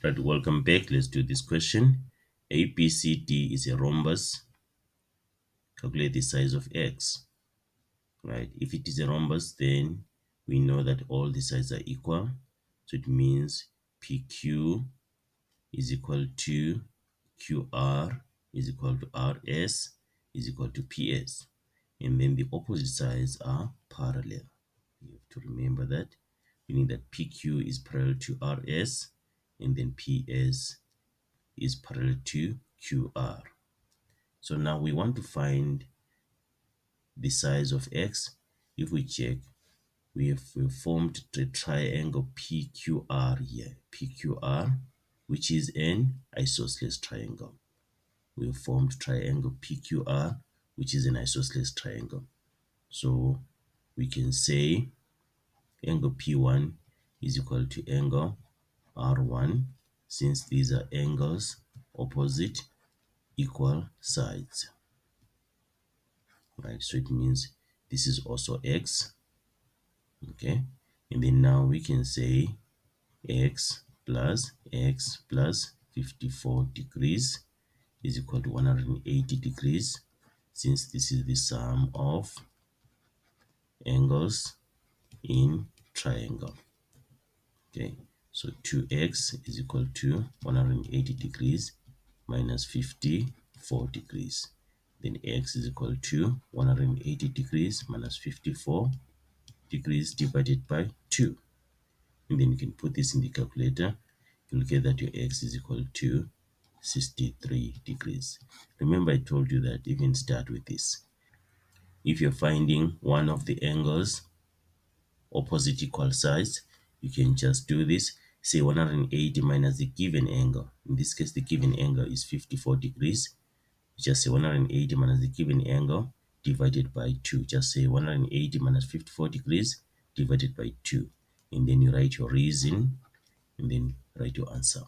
Right, welcome back. Let's do this question. ABCD is a rhombus. Calculate the size of x. Right, if it is a rhombus, then we know that all the sides are equal. So it means PQ is equal to QR is equal to RS is equal to PS. And then the opposite sides are parallel. You have to remember that, meaning that PQ is parallel to RS and then PS is parallel to QR. So now we want to find the size of x. If we check, we've formed the triangle PQR here. PQR, which is an isosceles triangle. We've formed triangle PQR, which is an isosceles triangle. So we can say angle P1 is equal to angle R1, since these are angles opposite equal sides. Right, so it means this is also x. Okay, and then now we can say x plus 54 degrees is equal to 180 degrees, since this is the sum of angles in triangle. Okay, so 2x is equal to 180 degrees minus 54 degrees. Then x is equal to 180 degrees minus 54 degrees divided by 2. And then you can put this in the calculator. You'll get that your x is equal to 63 degrees. Remember, I told you that you can start with this. If you're finding one of the angles opposite equal sides, you can just do this. Say 180 minus the given angle. In this case, the given angle is 54 degrees. Just say 180 minus the given angle divided by 2. Just say 180 minus 54 degrees divided by 2. And then you write your reason and then write your answer.